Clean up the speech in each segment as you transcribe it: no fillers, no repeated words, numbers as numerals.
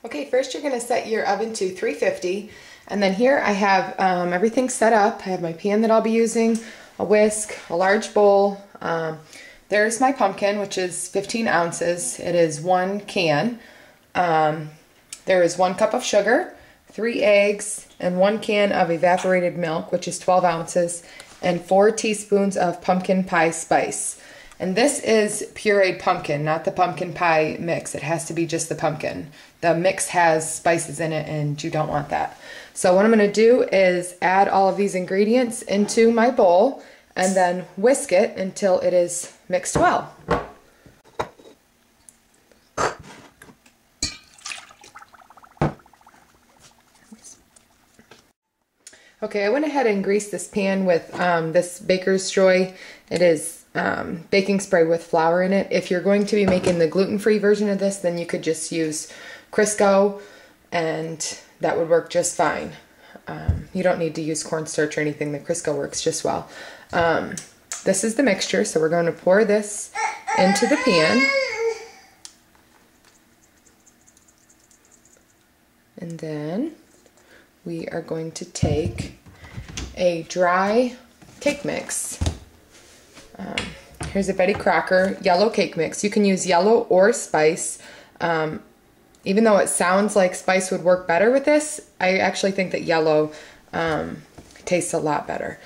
Okay, first you're going to set your oven to 350, and then here I have everything set up. I have my pan that I'll be using, a whisk, a large bowl. There's my pumpkin, which is 15 ounces. It is 1 can. There is 1 cup of sugar, 3 eggs, and 1 can of evaporated milk, which is 12 ounces, and 4 teaspoons of pumpkin pie spice. And this is pureed pumpkin, not the pumpkin pie mix. It has to be just the pumpkin. The mix has spices in it and you don't want that. So what I'm going to do is add all of these ingredients into my bowl and then whisk it until it is mixed well. Okay, I went ahead and greased this pan with this Baker's Joy. It is baking spray with flour in it. If you're going to be making the gluten-free version of this, then you could just use Crisco and that would work just fine. You don't need to use cornstarch or anything. The Crisco works just well. This is the mixture, so we're going to pour this into the pan. And then we are going to take a dry cake mix. Here's a Betty Crocker yellow cake mix. You can use yellow or spice. Even though it sounds like spice would work better with this, I actually think that yellow tastes a lot better.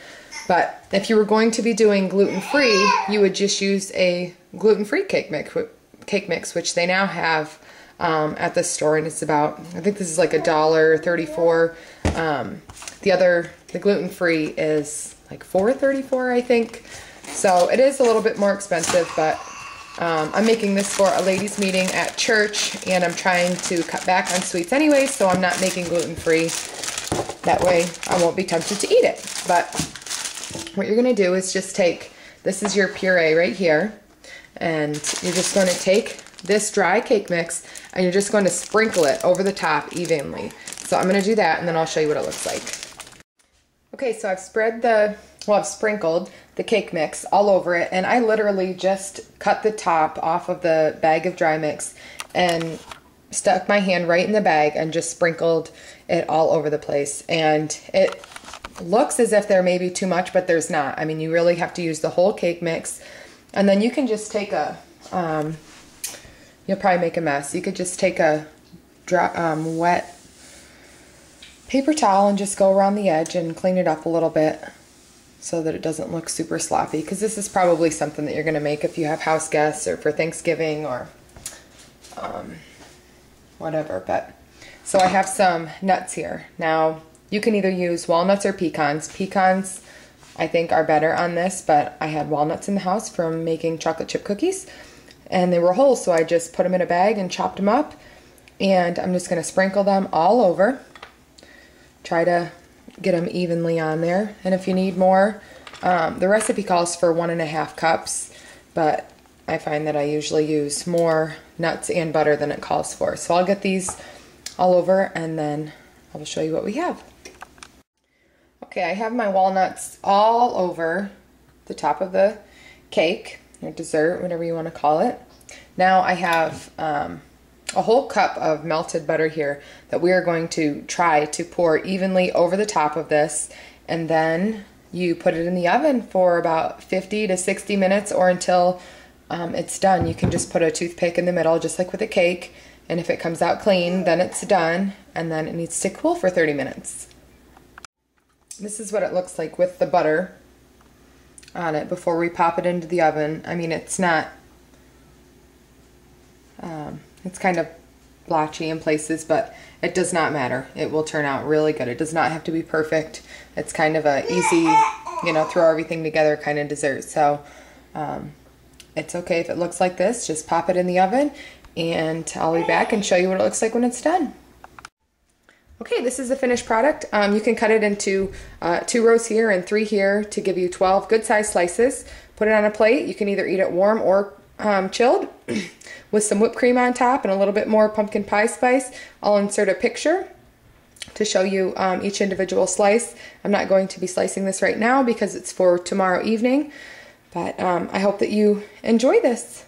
But if you were going to be doing gluten-free, you would just use a gluten-free cake mix, which they now have at the store, and it's about, I think this is like $1.34. The gluten-free is like $4.34, I think. So it is a little bit more expensive, but I'm making this for a ladies' meeting at church, and I'm trying to cut back on sweets anyway, so I'm not making gluten-free. That way I won't be tempted to eat it. But what you're going to do is just take, this is your puree right here, and you're just going to take this dry cake mix, and you're just going to sprinkle it over the top evenly. So I'm going to do that, and then I'll show you what it looks like. Okay, so I've sprinkled the cake mix all over it, and I literally just cut the top off of the bag of dry mix and stuck my hand right in the bag and just sprinkled it all over the place. And it looks as if there may be too much, but there's not. I mean, you really have to use the whole cake mix. And then you can just take a, you'll probably make a mess. You could just take a wet paper towel and just go around the edge and clean it up a little bit so that it doesn't look super sloppy, because this is probably something that you're going to make if you have house guests or for Thanksgiving or whatever. But so I have some nuts here. Now you can either use walnuts or pecans. Pecans I think are better on this, but I had walnuts in the house from making chocolate chip cookies and they were whole, so I just put them in a bag and chopped them up, and I'm just going to sprinkle them all over. Try to get them evenly on there, and if you need more, the recipe calls for 1.5 cups, but I find that I usually use more nuts and butter than it calls for. So I'll get these all over and then I will show you what we have. Okay, I have my walnuts all over the top of the cake, or dessert, whatever you want to call it. Now I have a whole cup of melted butter here that we are going to try to pour evenly over the top of this, and then you put it in the oven for about 50 to 60 minutes or until it's done. You can just put a toothpick in the middle just like with a cake, and if it comes out clean, then it's done, and then it needs to cool for 30 minutes. This is what it looks like with the butter on it before we pop it into the oven. I mean, it's not it's kind of blotchy in places, but it does not matter. It will turn out really good. It does not have to be perfect. It's kind of a easy, you know, throw everything together kind of dessert. So it's okay if it looks like this. Just pop it in the oven, and I'll be back and show you what it looks like when it's done. Okay, this is the finished product. You can cut it into 2 rows here and 3 here to give you 12 good sized slices. Put it on a plate. You can either eat it warm or chilled with some whipped cream on top and a little bit more pumpkin pie spice. I'll insert a picture to show you each individual slice. I'm not going to be slicing this right now because it's for tomorrow evening, but I hope that you enjoy this.